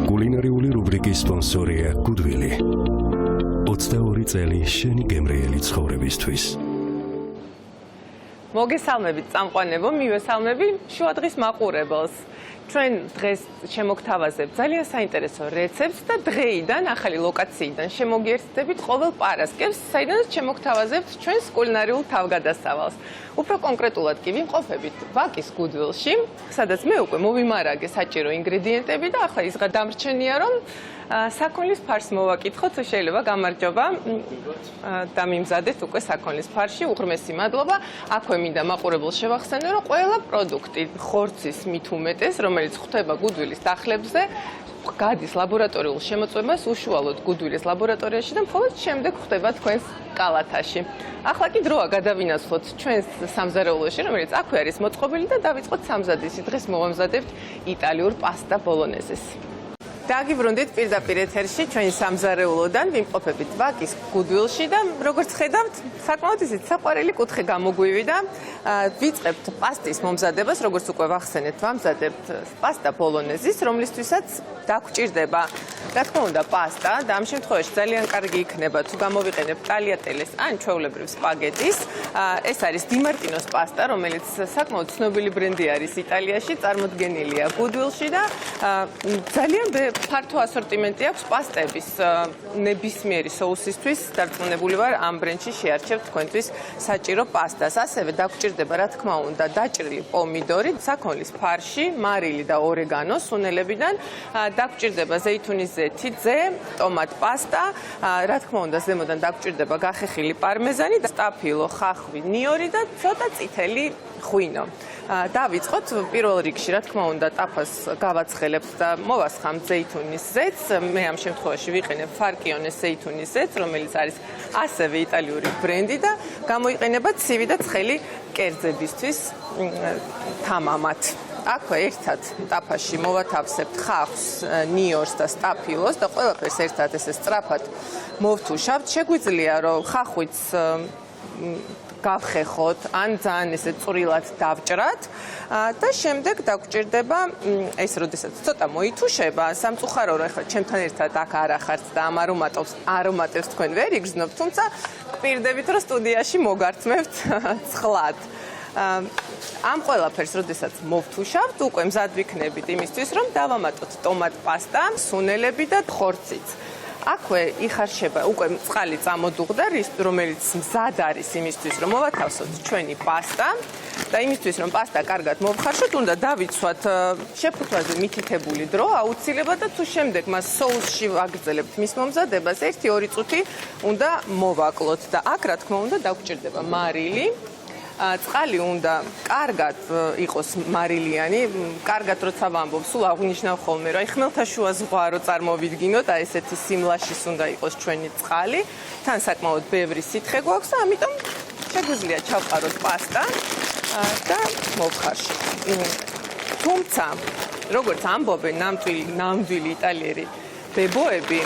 კულინარიული რუბრიკის სპონსორია გუდვილი. 22 წელი შენი გემრიელი ცხოვრებისთვის. მოგესალმებით წამყვანებო, მივესალმები შუადღის მაყურებელს. ჩვენ დღეს შემოგთავაზებთ ძალიან საინტერესო რეცეპტს და დღეიდან, ახალი ლოკაციიდან შემოგიერთდებით ყოველ პარასკევს, საიდანაც შემოგთავაზებთ ჩვენს კულინარიულ თავგადასავალს. უფრო კონკრეტულად კი ვიმყოფებით ვაკის გუდვილში, სადაც მე უკვე მოვიმარაგე საჭირო ინგრედიენტები და ახლა ის გადამრჩენია, რომ საქონლის ფარს მოვაკითხოთ, შეიძლება გამარჯობა და მიმზადეთ უკვე საქონლის ფარში, უღრმესი მადლობა. აქვე მინდა მაყურებელს შევახსენო, რომ ყველა პროდუქტი ხორცის მით უმეტეს, რომელიც ხვდება გუდვილის დახლებზე, გადის ლაბორატორიულ შემოწმებას უშუალოდ გუდვილის ლაბორატორიაში და მხოლოდ შემდეგ ხვდება თქვენს კალათაში. ახლა კი დროა გადავინაცვლოთ ჩვენს სამზარეულოში, რომელიც აქვე არის მოწყობილი და დავიწყოთ სამზადისი. დღეს მოვამზადებთ იტალიურ პასტა ბოლონეზეს. დაგიბრუნდით პირდაპირ ეთერში ჩვენი სამზარეულოდან, ვიმყოფებით ვაკის გუდვილში და როგორც ხედავთ, საკმაოდ ისეთ საყვარელი კუთხე გამოგვივიდა. ვიწყებთ პასტის მომზადებას, როგორც უკვე ვახსენეთ, ვამზადებთ პასტა ბოლონეზის, რომლისთვისაც დაგვჭირდება, რა თქმა უნდა, პასტა და ამ შემთხვევაში ძალიან კარგი იქნება თუ გამოვიყენებთ ტალიატელეს ან ჩვეულებრივ სპაგეტის. ეს არის დიმარტინოს პასტა, რომელიც საკმაოდ ცნობილი ბრენდი არის იტალიაში, წარმოდგენილია გუდვილში და ძალიან ფართო ასორტიმენტი აქვს პასტების ნებისმიერი соусისთვის. დარწმუნებული ვარ, ამ ბრენდში შეარჩევთ თქვენთვის საჭირო პასტას. ასევე დაგვჭირდება, რა თქმა უნდა, დაჭრილი პომიდორი, საქონლის ფარში, მარილი და ორეგანო სუნელებიდან, დაგვჭირდება ზეითუნის ზეთი, ძე, ტომატ პასტა, რა თქმა უნდა, ზემოდან დაგვჭირდება გახეხილი პარმეზანი, სტაფილო, ხახვი, ნიორი და ცოტა წითელი ღვინო. დავიწყოთ პირველ რიგში, რა თქმა უნდა, ტაფას გავაცხელებთ და მოვასხამთ ზეითუნის ზეთს. მე ამ შემთხვევაში ვიყენებ ფარკიონეს ზეითუნის ზეთს, რომელიც არის ასევე იტალიური ბრენდი და გამოიყენება ცივი და ცხელი კერძებისთვის თამამად. აქვე ერთად ტაფაში მოვათავსებთ ხახვს, ნიორს და სტაფილოს და ყველაფერს ერთად ესე სწრაფად მოვთუშავთ. შეგვიძლია, რომ ხახვიც გავხეხოთ, ან ძალიან ესე წვრილად დავჭრათ და შემდეგ დაგვჭირდება ეს, როდესაც ცოტა მოითუშება, სამწუხარო რომ ახლა ჩემთან ერთად აქ არ ახართ და ამ არომატებს თქვენ ვერ იგრძნობთ, თუმცა გვპირდებით, რომ სტუდიაში მოგართმევთ ცხლად. ამ ყველაფერს, როდესაც მოვთუშავთ, უკვე მზად ვიქნებით იმისთვის, რომ დავამატოთ ტომატ პასტა, სუნელები და ხორციც. აქვე იხარშება უკვე წყალი წამოდუღდა, რომელიც მზად არის იმისთვის, რომ მოვათავსოთ ჩვენი პასტა და იმისთვის, რომ პასტა კარგად მოვხარშოთ, უნდა დავიცვათ შეფუთვაზე მითითებული დრო აუცილებლად და თუ შემდეგ მას соусში ვაგრძელებთ მის მომზადებას, 1-2 წუთი უნდა მოვაკლოთ და აქ, რა თქმა უნდა, დაგვჭირდება მარილი. წყალი უნდა კარგად იყოს მარილიანი, კარგად როცა ვამბობ, სულ აღნიშნავ ხოლმე, რომ ხმელთაშუა ზღვა რო წარმოვიდგინოთ, აი ესეთი სიმლაშის უნდა იყოს ჩვენი წყალი, თან საკმაოდ ბევრი სითხე გვაქვს და ამიტომ შეგვიძლია ჩავყაროთ პასტა და მოვხარშოთ. თუმცა, როგორც ამბობენ ნამდვილი იტალიერი ბებოები,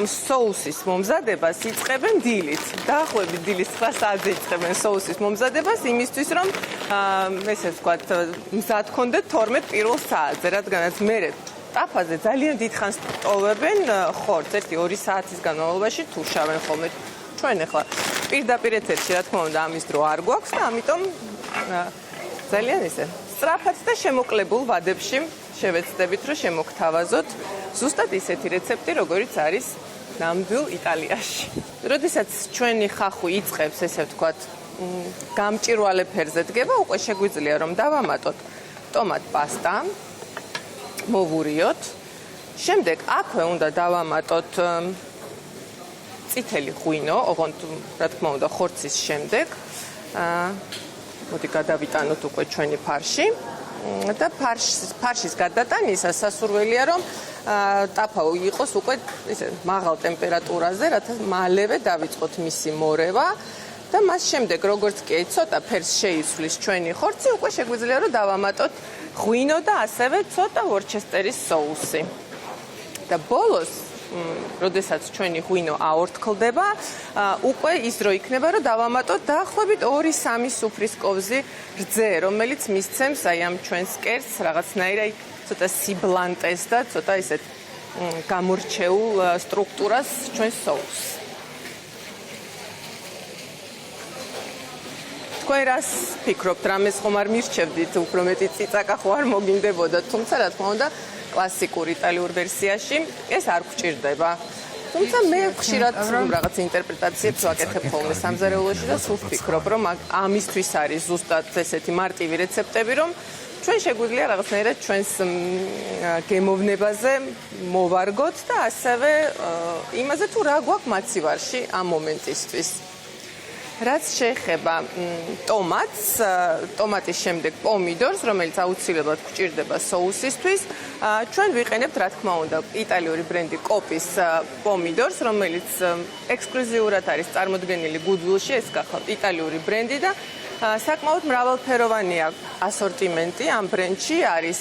соусის მომზადებას იწყებენ დილით. დაახლოებით დილის 9 საათზე იწყებენ соусის მომზადებას, იმისთვის, რომ ესე ვთქვათ, მზად ქონდეთ 12 პირველ საათზე, რადგანაც მერე ტაფაზე ძალიან დიდხანს ტოვებენ ხორცს, 1-2 საათის განმავლობაში თუშავენ ხოლმე. ჩვენ ახლა პირდაპირ ეთერში, რა თქმა უნდა, ამის დრო არ გვაქვს და ამიტომ ძალიან ისე სწრაფად და შემოკლებულ ვადებში შევეცდებით, რომ შემოგთავაზოთ ზუსტად ისეთი რეცეპტი, როგორიც არის ნამდვილ იტალიაში. როდესაც ჩვენი ხახვი იწყებს, ესე ვთქვათ, გამჭვირვალე ფერზე დგება, უკვე შეგვიძლია, რომ დავამატოთ ტომატ პასტა, მოვურიოთ. შემდეგ აქვე უნდა დავამატოთ წითელი ღვინო, ოღონდ, რა თქმა უნდა, ხორცის შემდეგ. მოდი გადავიტანოთ უკვე ჩვენი ფარში. და ფარშის გადატანისას სასურველია, რომ ტაფა იყოს უკვე ისე მაღალ ტემპერატურაზე, რათა მალევე დავიწყოთ მისი მორევა და მას შემდეგ, როგორც კი ცოტა ფერს შეიცვლის ჩვენი ხორცი, უკვე შეგვიძლია, რომ დავამატოთ ღვინო და ასევე ცოტა ვორჩესტერის соуსი. და ბოლოს როდესაც ჩვენი ღვინო აორთქლდება, უკვე ის დრო იქნება, რომ დავამატოთ დაახლოებით 2-3 სუფრის კოვზი რძე, რომელიც მისცემს აი ამ ჩვენს კერძს რაღაცნაირად ცოტა სიბლანტეს და ცოტა ისეთ გამორჩეულ სტრუქტურას ჩვენ соуს. თქვენ რას ფიქრობთ, რამეს ხომ არ მირჩევდით, უფრო მეტი წიწაკა ხო არ მოგინდებოდა, თუმცა რა თქმა უნდა, კლასიკურ იტალიურ ვერსიაში ეს არ გვჭირდება. თუმცა მე ხშირად რაღაც ინტერპრეტაციებს ვაკეთებ ხოლმე სამზარეულოში და სულ ვფიქრობ, რომ ამისთვის არის ზუსტად ესეთი მარტივი რეცეპტები, რომ ჩვენ შეგვიძლია რაღაცნაირად ჩვენს გემოვნებაზე მოვარგოთ და ასევე იმაზე თუ რა გვაქვს მაცივარში ამ მომენტისთვის. რაც შეეხება ტომატის შემდეგ პომიდორს, რომელიც აუცილებლად გვჭირდება соусისთვის, ჩვენ ვიყენებთ, რა თქმა უნდა, იტალიური ბრენდი კოპის პომიდორს, რომელიც ექსკლუზიურად არის წარმოდგენილი Goodwill-ში, ეს გახლავთ იტალიური ბრენდი და საკმაოდ მრავალფეროვანია ასორტიმენტი ამ ბრენდში, არის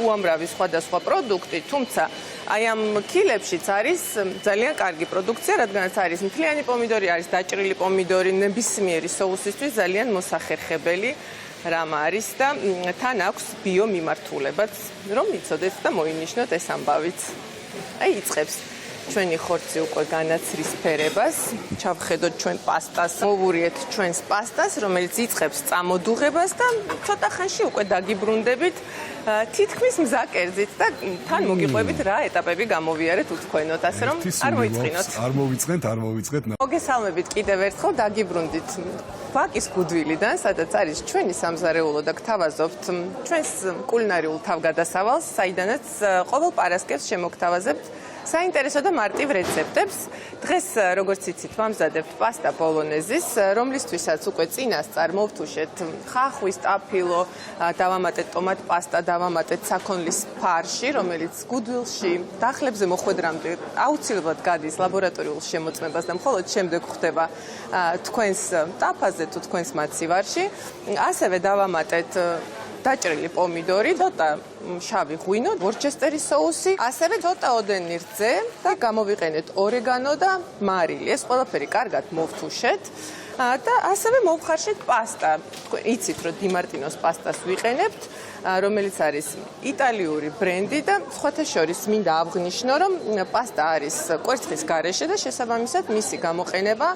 უამრავი სხვადასხვა პროდუქტი, თუმცა აი ამ კილებშიც არის ძალიან კარგი პროდუქცია, რადგანაც არის მთლიანი პომიდორი, არის დაჭრილი პომიდორი, ნებისმიერი соусისთვის ძალიან მოსახერხებელი რამ არის და თან აქვს ბიო მიმართულებაც, რომ იცოდეთ და მოინიშნოთ ეს ამბავიც. აი იწყებს ჩვენი ხორცი უკვე განაცრის ფერებას, ჩავხედოთ ჩვენ პასტას, მოვურიეთ ჩვენს პასტას, რომელიც იწყებს წამოდუღებას და ცოტა ხანში უკვე დაგიბრუნდებით თითქმის მზა კერძით და თან მოგიყვებით რა ეტაპები გამოვიარეთ უთქვენოთ, ასე რომ არ მოიწყინოთ. არ მოვიწყეთ. მოგესალმებით კიდევ ერთხელ, დაგიბრუნდით ვაკის Goodwill-დან, სადაც არის ჩვენი სამზარეულო და გთავაზობთ ჩვენს კულინარიულ თავგადასავალს, საიდანაც ყოველ პარასკევს შემოგთავაზებთ საინტერესო და მარტივ რეცეპტებს. დღეს, როგორც იცით, ვამზადებთ პასტა ბოლონეზის, რომლისთვისაც უკვე წინასწარ მოვთუშეთ ხახვის ტაფილო, დავამატეთ ტომატ პასტა, დავამატეთ საქონლის ფარში, რომელიც Goodwill-ში დახლებზე მოხვედრამდე აუცილებლად გადის ლაბორატორიულ შემოწმებას და მხოლოდ შემდეგ ხდება თქვენს ტაფაზე თუ თქვენს მაცივარში. ასევე დავამატეთ დაჭრილი პომიდორი, ცოტა შავი ღვინო, ვორჩესტერის соуსი, ასევე ცოტა ოდენი რძე და გამოვიყენეთ ორეგანო და მარილი. ეს ყველაფერი კარგად მოვთუშეთ და ასევე მოვხარშეთ პასტა. თქვენ იცით, რომ დიმარტინოს პასტას ვიყენებთ, რომელიც არის იტალიური ბრენდი და სხვათა შორის მინდა აღვნიშნო, რომ პასტა არის კვერცხის გარეშე და შესაბამისად მისი გამოყენება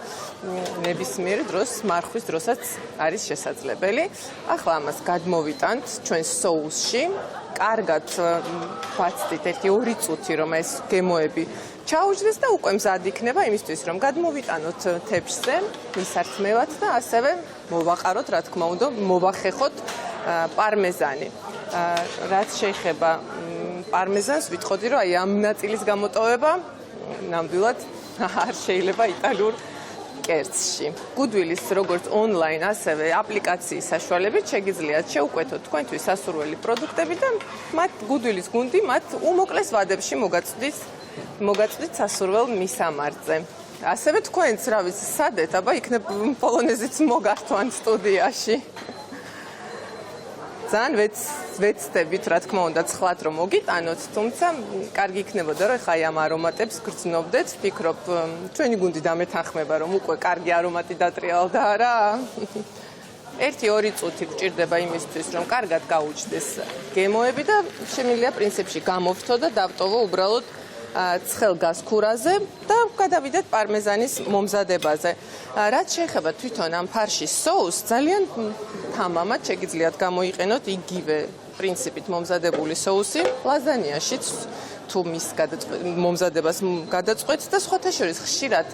ნებისმიერ დროს, მარხვის დროსაც არის შესაძლებელი. ახლა ამას გადმოვიტანთ ჩვენს соуსში. კარგად ვაცდით 1-2 წუთი, რომ ეს გემოები ჩაუჯდეს და უკვე მზად იქნება იმისთვის, რომ გადმოვიტანოთ თეფშზე მისართმევად და ასევე მოვაყაროთ, რა თქმა უნდა, მოვახეხოთ პარმეზანი. რაც შეეხება პარმეზანს, ვიტყოდი, რომ აი ამ ნაწილის გამოტოვება ნამდვილად არ შეიძლება იტალიურ კერძში. Goodwill-ის როგორც ონლაინ, ასევე აპლიკაციის საშუალებით შეგიძლიათ შეუკვეთოთ თქვენთვის სასურველი პროდუქტები და მათ Goodwill-ის გუნდი მათ უმოკლეს ვადებში მოგაწვდით სასურველ მისამართზე. ასევე თქვენც, რა ვიცი, სადეთ, აბა იქნებ პოლონეზიც მოგართვან სტუდიაში. ძალიან ვეცდებით, რა თქმა უნდა, ცხლად რომ მოგიტანოთ, თუმცა კარგი იქნებოდა, რომ ხა ამ არომატებს გრძნობდეთ, ვფიქრობ, ჩვენი გუნდი დამეთანხმება, რომ უკვე კარგი არომატი დატრიალდა რა. 1-2 წუთი გჭირდება იმისთვის, რომ კარგად გაუჩნდეს გემოები და შემიძლია პრინციპში გამოვთო და დავტოვო უბრალოდ ცხელ გასქურაზე და გადავიდეთ პარმეზანის მომზადებაზე. რაც შეეხება თვითონ ამ ფარშის соуს, ძალიან თამამად შეგიძლიათ გამოიყენოთ იგივე პრინციპით მომზადებული соуსი ლაზანიაშიც, თუ მის მომზადებას გადაწყვეტთ და სხვათა შორის ხშირად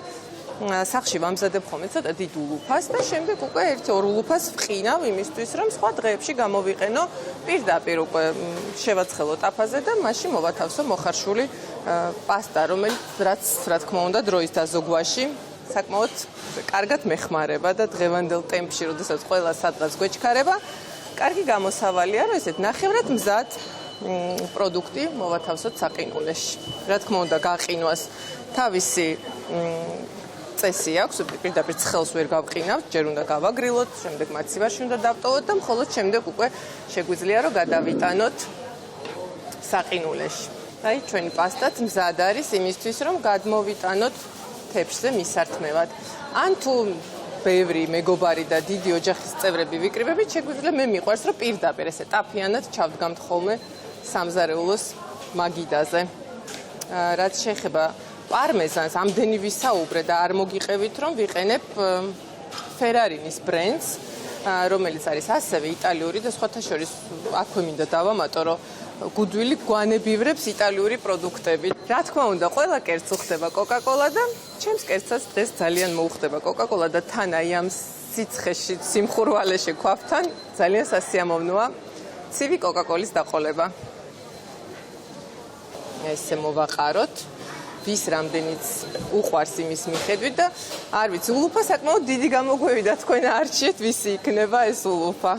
სახში ვამზადებ ხოლმე ცოტა დიდ ულუფას და შემდეგ უკვე 1-2 ულუფას ვყინავ იმისთვის, რომ სხვა დღეებში გამოვიყენო პირდაპირ უკვე შევაცხელო ტაფაზე და მაშინ მოვათავსო მოხარშული პასტა, რომელიც რაც რა თქმა უნდა დროის დაზოგვაში საკმაოდ კარგად მეხმარება და დღევანდელ ტემპში, როდესაც ყველა სადღაც გვეჩქარება, კარგი გამოსავალია, რომ ესეთ ნახევრად მზად პროდუქტი მოვათავსოთ საყინულეში. რა თქმა უნდა, გაყინვას თავისი წესი აქვს, პირდაპირ ცხელს ვერ გავყინავთ, ჯერ უნდა გავაგრილოთ, შემდეგ მაცივარში უნდა დავტოვოთ და მხოლოდ შემდეგ უკვე შეგვიძლია რომ გადავიტანოთ საყინულეში. აი, ჩვენი პასტაც მზად არის იმისთვის, რომ გადმოვიტანოთ თეფშზე მისართმევად. ან თუ ბევრი მეგობარი და დიდი ოჯახის წევრები ვიკრიბებით, შეგვიძლია მე მიყვარს, რომ პირდაპირ ესე ტაფიანად ჩავდგამთ ხოლმე სამზარეულოს მაგიდაზე. რაც შეეხება პარმეზანს, ამდენი ვისაუბრე და არ მოგიყევით, რომ ვიყენებ Ferrarinis ბრენდს, რომელიც არის ასევე იტალიური და სხვათა შორის აქვე მინდა დავამატო, რომ გუდვილი გვანებივრებს იტალიური პროდუქტებით. რა თქმა უნდა, ყველა კერძს უხდება Coca-Cola და ჩემს კერძსაც დღეს ძალიან მოუხდება Coca-Cola და თან აი ამ სიცხეში, სიმხურვალეში ქვაფთან ძალიან სასიამოვნოა ცივი Coca-Cola-ის დაყოლება. ესე მოვაყაროთ. ვის რამდენიც უყვარს იმის მიხედვით და არ ვიცი, ულუფა საკმაოდ დიდი გამოგვევიდა, თქვენ არჩიეთ, ვისი იქნება ეს ულუფა.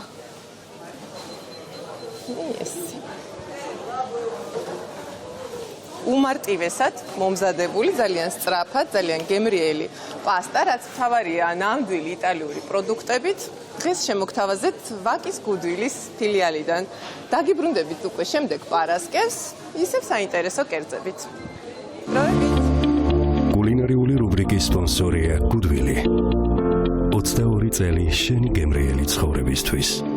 უმარტივესად მომზადებული, ძალიან სწრაფად, ძალიან გემრიელი პასტა, რაც მთავარია ნამდვილი იტალიური პროდუქტებით. დღეს შემოგთავაზეთ ვაკის გუდვილის ფილიალიდან. დაგიბრუნდებით უკვე შემდეგ პარასკევს, ისევ საინტერესო კერძებით. კულინარიული რუბრიკის სპონსორია გუდვილი. 22 წელი შენი გემრიელი ცხოვრებისთვის.